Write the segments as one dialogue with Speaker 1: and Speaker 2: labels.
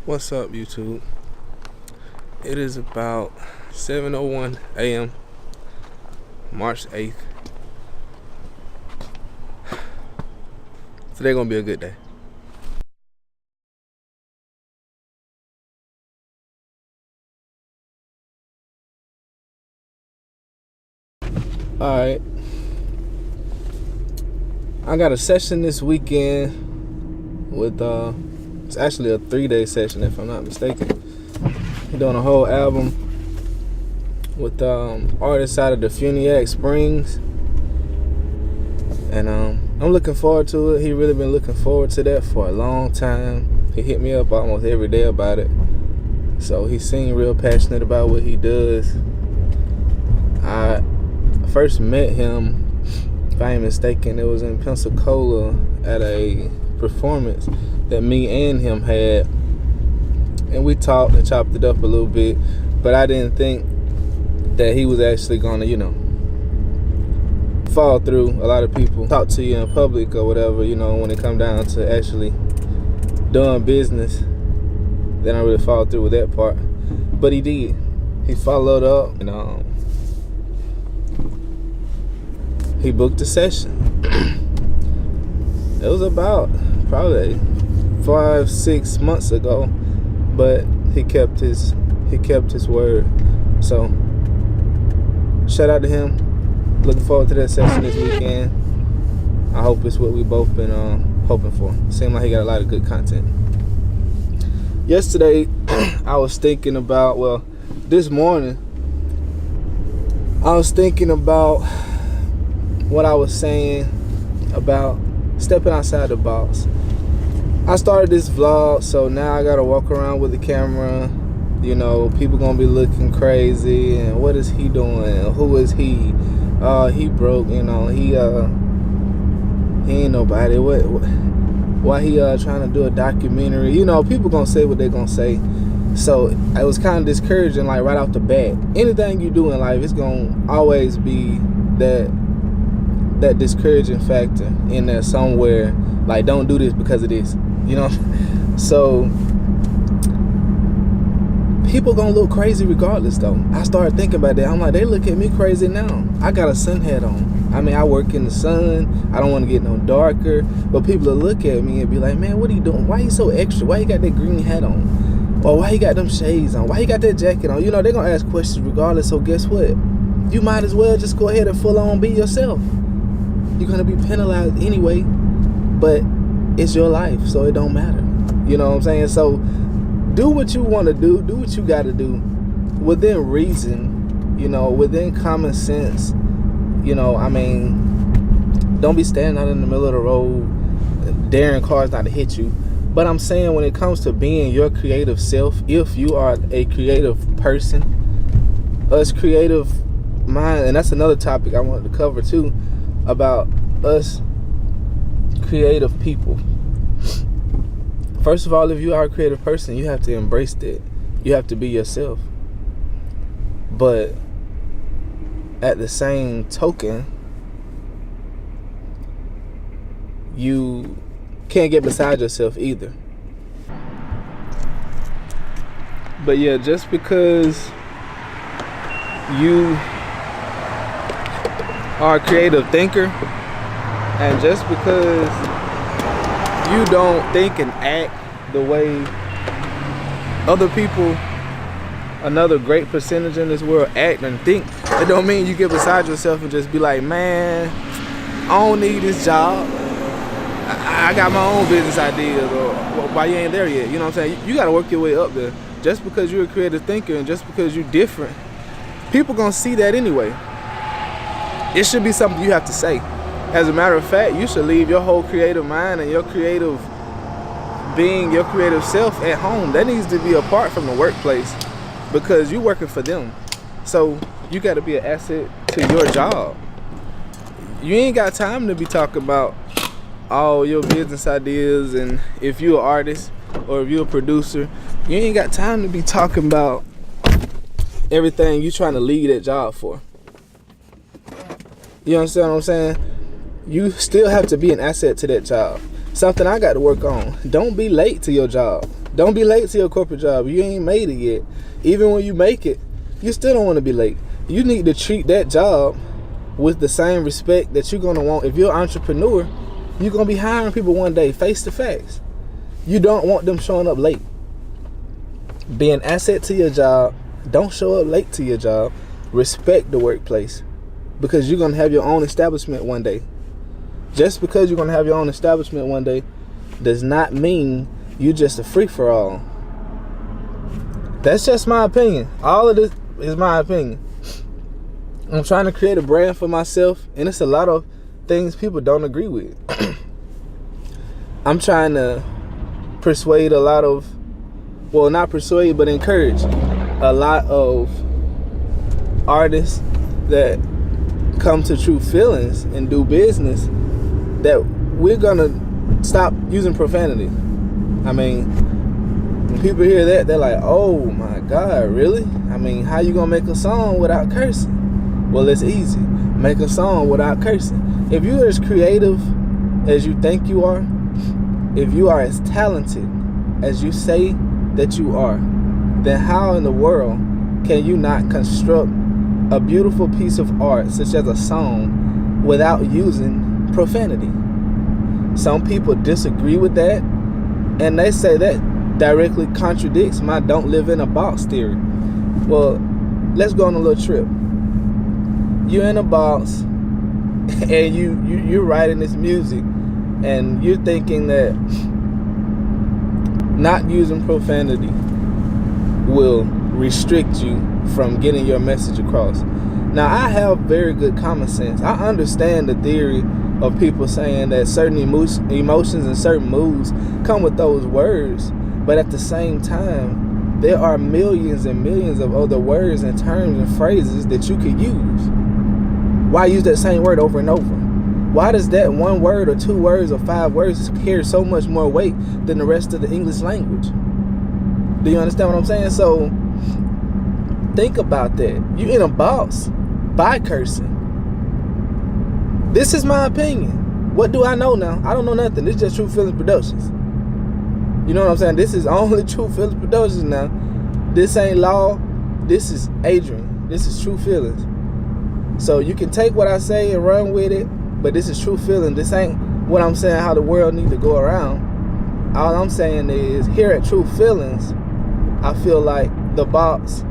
Speaker 1: What's up, YouTube? It is about 7:01 a.m. March 8th. Today gonna be a good day. Alright. I got a session this weekend with it's actually a 3-day session if I'm not mistaken. We're doing a whole album with artists out of the Funiac Springs. And I'm looking forward to it. He really been looking forward to that for a long time. He hit me up almost every day about it. So he seemed real passionate about what he does. I first met him, if I ain't mistaken, it was in Pensacola at a performance that me and him had. And we talked and chopped it up a little bit. But I didn't think that he was actually gonna, fall through. A lot of people talk to you in public or whatever, when it come down to actually doing business, they don't really follow through with that part. But he did. He followed up and he booked a session. It was about probably 5-6 months ago, but he kept his word. So shout out to him. Looking forward to that session this weekend. I hope it's what we both been hoping for. Seemed like he got a lot of good content. Yesterday, I was thinking about, this morning, I was thinking about what I was saying about stepping outside the box. I started this vlog, so now I gotta walk around with the camera. People gonna be looking crazy, and what is he doing? Who is he? He broke, he ain't nobody. Why he trying to do a documentary? People gonna say what they gonna say. So it was kind of discouraging, like right off the bat. Anything you do in life, it's gonna always be that discouraging factor in there somewhere. Like, don't do this because of this, So people gonna look crazy regardless, though. I started thinking about that. I'm like, they look at me crazy now. I got a sun hat on. I mean, I work in the sun. I don't want to get no darker. But people will look at me and be like, man, what are you doing? Why you so extra? Why you got that green hat on? Or why you got them shades on? Why you got that jacket on? They're gonna ask questions regardless. So guess what? You might as well just go ahead and full on be yourself. You're gonna be penalized anyway, but it's your life, so it don't matter. You know what I'm saying? So do what you want to do what you got to do within reason, within common sense. Don't be standing out in the middle of the road daring cars not to hit you. But I'm saying, when it comes to being your creative self, if you are a creative person, us creative mind, and that's another topic I wanted to cover too, about us creative people. First of all, if you are a creative person, you have to embrace that. You have to be yourself. But at the same token, you can't get beside yourself either. But yeah, just because you are a creative thinker, and just because you don't think and act the way other people, another great percentage in this world, act and think, it don't mean you get beside yourself and just be like, man, I don't need this job. I got my own business ideas. Or why you ain't there yet? You know what I'm saying? You got to work your way up there. Just because you're a creative thinker and just because you're different, people gonna see that anyway. It should be something you have to say. As a matter of fact, you should leave your whole creative mind and your creative being, your creative self at home. That needs to be apart from the workplace, because you're working for them. So you got to be an asset to your job. You ain't got time to be talking about all your business ideas, and if you're an artist or if you're a producer, you ain't got time to be talking about everything you trying to leave that job for. You understand what I'm saying? You still have to be an asset to that job. Something I got to work on. Don't be late to your job. Don't be late to your corporate job. You ain't made it yet. Even when you make it, you still don't want to be late. You need to treat that job with the same respect that you're going to want. If you're an entrepreneur, you're going to be hiring people one day, face to face. You don't want them showing up late. Be an asset to your job. Don't show up late to your job. Respect the workplace, because you're going to have your own establishment one day. Just because you're going to have your own establishment one day does not mean you're just a free-for-all. That's just my opinion. All of this is my opinion. I'm trying to create a brand for myself, and it's a lot of things people don't agree with. I'm trying to persuade a lot of, well, not persuade, but encourage a lot of artists that come to True Feelings and do business that we're gonna stop using profanity. I mean, when people hear that, they're like, oh my God, really? I mean, how you gonna make a song without cursing? Well, it's easy. Make a song without cursing. If you're as creative as you think you are, if you are as talented as you say that you are, then how in the world can you not construct a beautiful piece of art such as a song without using profanity? Some people disagree with that, and they say that directly contradicts my don't live in a box theory. Well, let's go on a little trip. You're in a box and you're writing this music, and you're thinking that not using profanity will restrict you from getting your message across. Now, I have very good common sense. I understand the theory of people saying that certain emotions and certain moods come with those words, but at the same time, there are millions and millions of other words and terms and phrases that you could use. Why use that same word over and over? Why does that one word or two words or five words carry so much more weight than the rest of the English language? Do you understand what I'm saying? So think about that. You in a box by cursing. This is my opinion. What do I know now? I don't know nothing. This is just True Feelings Productions. You know what I'm saying? This is only True Feelings Productions now. This ain't Law. This is Adrian. This is True Feelings. So you can take what I say and run with it, but this is True Feelings. This ain't what I'm saying how the world need to go around. All I'm saying is, here at True Feelings, I feel like the box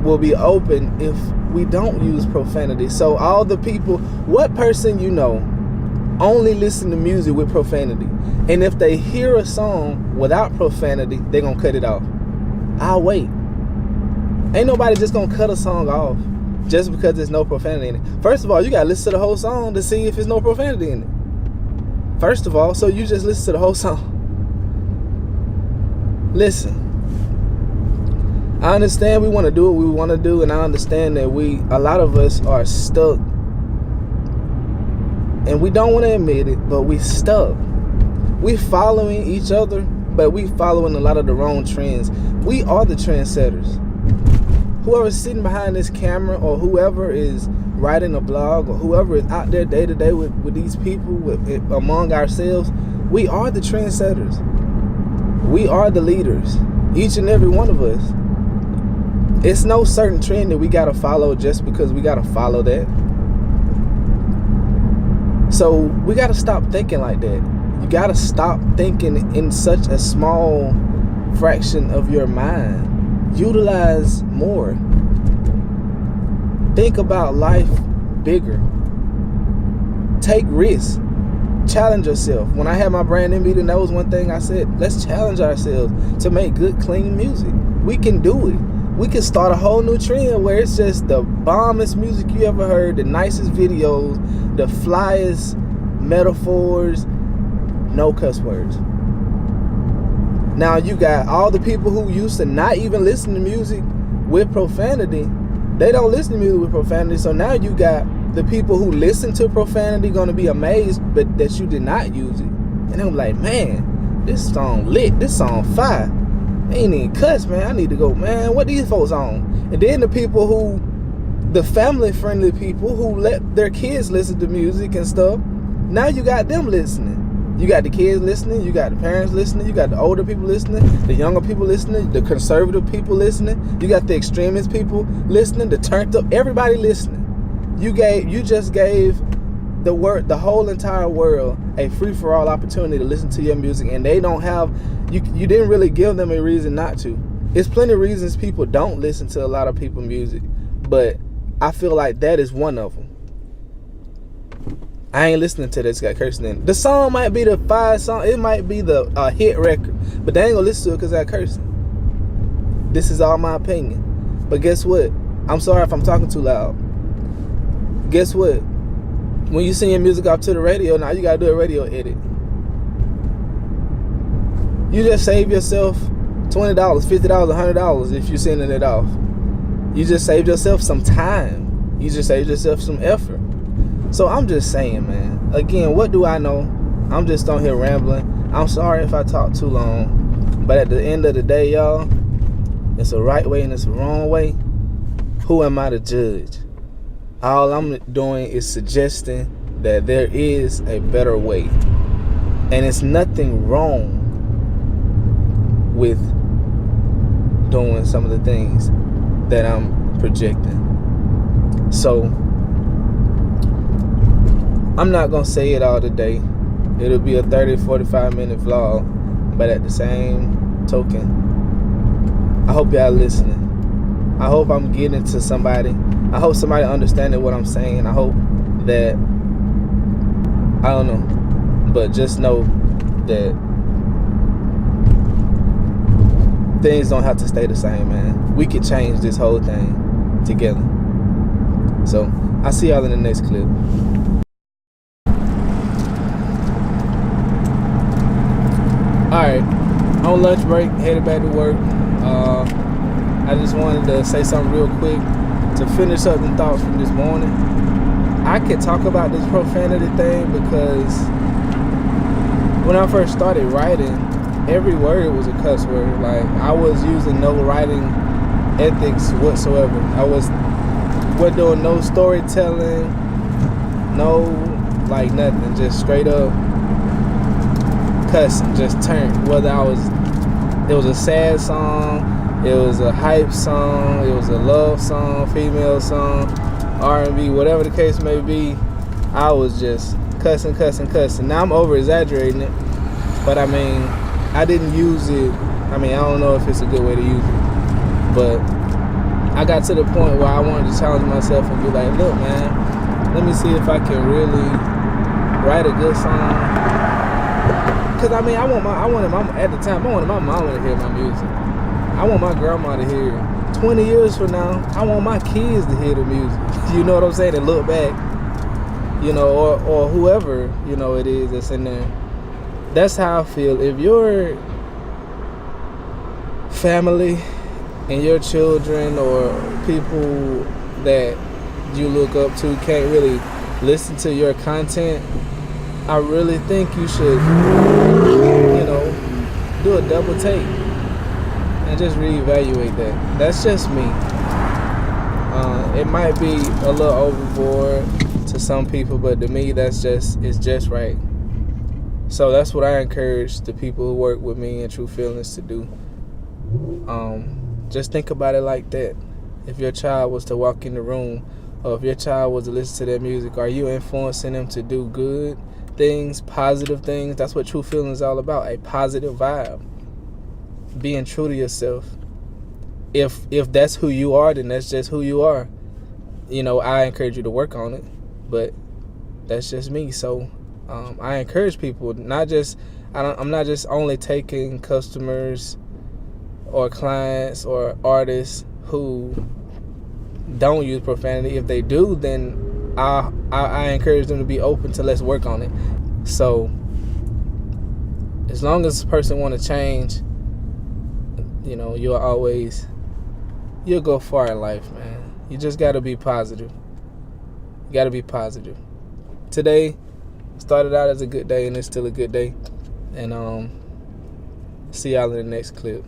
Speaker 1: will be open if we don't use profanity. So all the people, what person you know only listen to music with profanity, and if they hear a song without profanity, they're gonna cut it off. I'll wait. Ain't nobody just gonna cut a song off just because there's no profanity in it. First of all, you gotta listen to the whole song to see if there's no profanity in it. First of all, so you just listen to the whole song. Listen, I understand we want to do what we want to do, and I understand that a lot of us are stuck, and we don't want to admit it, but we stuck. We following each other, but we following a lot of the wrong trends. We are the trendsetters. Whoever's sitting behind this camera, or whoever is writing a blog, or whoever is out there day to day with these people, among ourselves, we are the trendsetters. We are the leaders, each and every one of us. It's no certain trend that we gotta follow just because we gotta follow that. So we gotta stop thinking like that. You gotta stop thinking in such a small fraction of your mind. Utilize more. Think about life bigger. Take risks. Challenge yourself. When I had my brand new meeting, that was one thing I said. Let's challenge ourselves to make good, clean music. We can do it. We can start a whole new trend where it's just the bombest music you ever heard, the nicest videos, the flyest metaphors, no cuss words. Now you got all the people who used to not even listen to music with profanity. They don't listen to music with profanity. So now you got the people who listen to profanity going to be amazed but that you did not use it. And I'm like, man, this song lit. This song fire. Ain't even cuss, man. I need to go, man, what these folks on? And then the people who, the family-friendly people who let their kids listen to music and stuff, now you got them listening. You got the kids listening, you got the parents listening, you got the older people listening, the younger people listening, the conservative people listening, you got the extremist people listening, the turned up, everybody listening. You just gave the whole entire world a free-for-all opportunity to listen to your music, and they don't have, you didn't really give them a reason not to. It's plenty of reasons people don't listen to a lot of people's music, but I feel like that is one of them. I ain't listening to this guy cursing in. The song might be the fire song, it might be the hit record, but they ain't gonna listen to it because I cursing. This is all my opinion. But guess what? I'm sorry if I'm talking too loud. Guess what? When you send your music off to the radio, now you gotta do a radio edit. You just save yourself $20, $50, $100 if you're sending it off. You just saved yourself some time. You just saved yourself some effort. So I'm just saying, man. Again, what do I know? I'm just on here rambling. I'm sorry if I talk too long. But at the end of the day, y'all, it's a right way and it's a wrong way. Who am I to judge? All I'm doing is suggesting that there is a better way. And it's nothing wrong with doing some of the things that I'm projecting. So I'm not gonna say it all today. It'll be a 30-45 minute vlog, but at the same token, I hope y'all listening. I hope I'm getting to somebody. I hope somebody understanding what I'm saying. I hope that, I don't know, but just know that things don't have to stay the same, man. We could change this whole thing together. So I'll see y'all in the next clip. Alright, on lunch break, headed back to work. I just wanted to say something real quick to finish up the thoughts from this morning. I could talk about this profanity thing because when I first started writing, every word was a cuss word. Like, I was using no writing ethics whatsoever. I wasn't doing no storytelling, no, like, nothing. Just straight up cussing, just turned. Whether it was a sad song, it was a hype song, it was a love song, female song, R&B, whatever the case may be, I was just cussing. Now I'm over exaggerating it, but I mean, I didn't use it. I mean, I don't know if it's a good way to use it, but I got to the point where I wanted to challenge myself and be like, look, man, let me see if I can really write a good song. Cause I mean, I wanted my mama at the time. I wanted my mama to hear my music. I want my grandma to hear it. 20 years from now, I want my kids to hear the music. You know what I'm saying? And look back, you know, or whoever, you know, it is that's in there. That's how I feel. If your family and your children or people that you look up to can't really listen to your content, I really think you should, you know, do a double take and just reevaluate that. That's just me. It might be a little overboard to some people, but to me, it's just right. So that's what I encourage the people who work with me and True Feelings to do. Just think about it like that. If your child was to walk in the room, or if your child was to listen to their music, are you influencing them to do good things, positive things? That's what True Feelings is all about, a positive vibe. Being true to yourself. If that's who you are, then that's just who you are. You know, I encourage you to work on it, but that's just me. So I encourage people, I'm not just only taking customers or clients or artists who don't use profanity. If they do, then I encourage them to be open to let's work on it. So as long as a person want to change, you know, you'll go far in life, man. You just got to be positive. You got to be positive. Today started out as a good day, and it's still a good day. And see y'all in the next clip.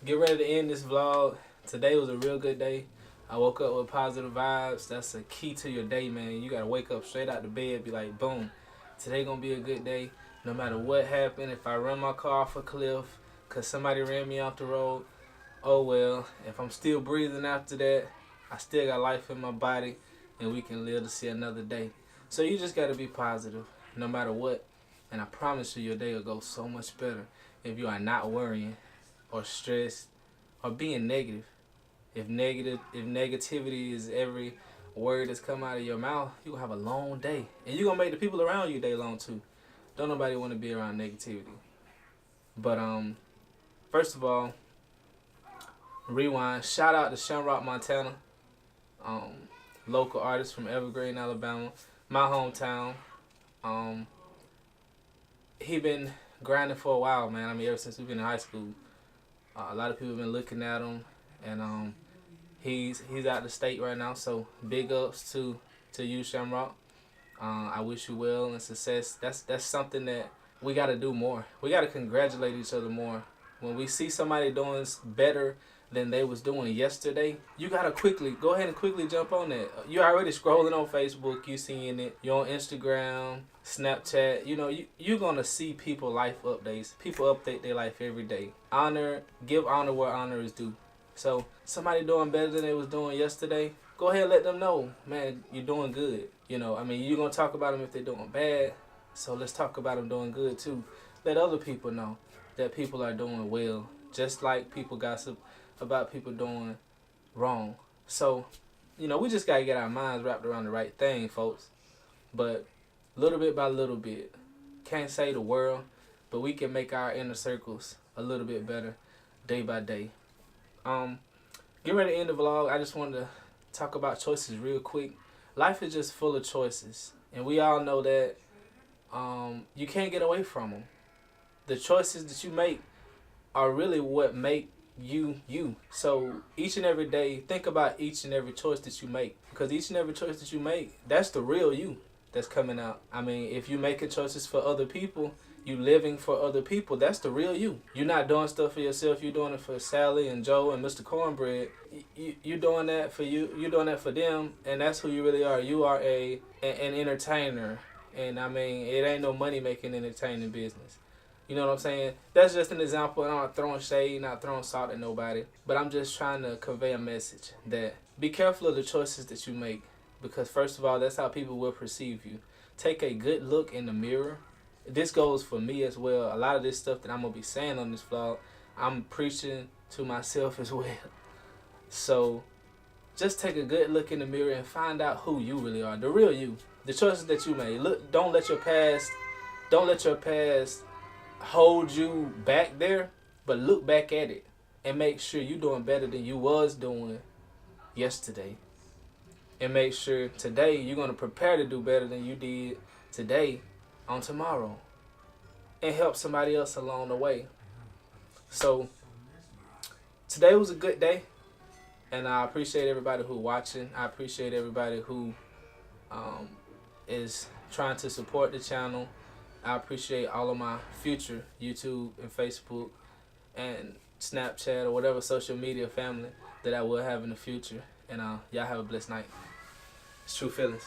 Speaker 1: get ready to end this vlog. Today was a real good day. I woke up with positive vibes. That's a key to your day, man. You gotta wake up straight out the bed, be like, boom, today gonna be a good day. No matter what happened, if I run my car off a cliff because somebody ran me off the road, oh well. If I'm still breathing after that, I still got life in my body, and we can live to see another day. So you just gotta be positive, no matter what. And I promise you, your day will go so much better if you are not worrying or stressed or being negative. If negativity is every word that's come out of your mouth, you're going to have a long day. And you're going to make the people around you day long too. Don't nobody want to be around negativity. But first of all, rewind. Shout out to Shamrock, Montana. Local artist from Evergreen, Alabama. My hometown. He been grinding for a while, man. I mean, ever since we've been in high school. A lot of people have been looking at him. And he's out of the state right now, so big ups to you, Shamrock. I wish you well and success. That's something that we got to do more. We got to congratulate each other more. When we see somebody doing better than they was doing yesterday, you got to go ahead and quickly jump on that. You're already scrolling on Facebook, you seeing it. You're on Instagram, Snapchat. You know, you're going to see people life updates. People update their life every day. Give honor where honor is due. So somebody doing better than they was doing yesterday, go ahead and let them know, man, you're doing good. You know, I mean, you're going to talk about them if they're doing bad. So let's talk about them doing good too. Let other people know that people are doing well, just like people gossip about people doing wrong. So, you know, we just got to get our minds wrapped around the right thing, folks. But little bit by little bit, can't say the world, but we can make our inner circles a little bit better day by day. Get ready to end the vlog. I just wanted to talk about choices real quick. Life is just full of choices, and we all know that you can't get away from them. The choices that you make are really what make you you. So each and every day, think about each and every choice that you make, because each and every choice that you make, that's the real you that's coming out. I mean, if you making choices for other people, you living for other people, that's the real you. You're not doing stuff for yourself. You're doing it for Sally and Joe and Mr. Cornbread. You're doing that for you. You're doing that for them, and that's who you really are. You are an entertainer, and I mean, it ain't no money making entertaining business. You know what I'm saying? That's just an example. I'm not throwing shade, not throwing salt at nobody, but I'm just trying to convey a message that be careful of the choices that you make, because first of all, that's how people will perceive you. Take a good look in the mirror. This goes for me as well. A lot of this stuff that I'm going to be saying on this vlog, I'm preaching to myself as well. So just take a good look in the mirror and find out who you really are, the real you, the choices that you made. Look, don't let your past hold you back there, but look back at it and make sure you're doing better than you was doing yesterday. And make sure today you're going to prepare to do better than you did today on tomorrow, and help somebody else along the way. So today was a good day, and I appreciate everybody who watching. I appreciate everybody who is trying to support the channel. I appreciate all of my future YouTube and Facebook and Snapchat or whatever social media family that I will have in the future. And y'all have a blessed night. It's True Feelings.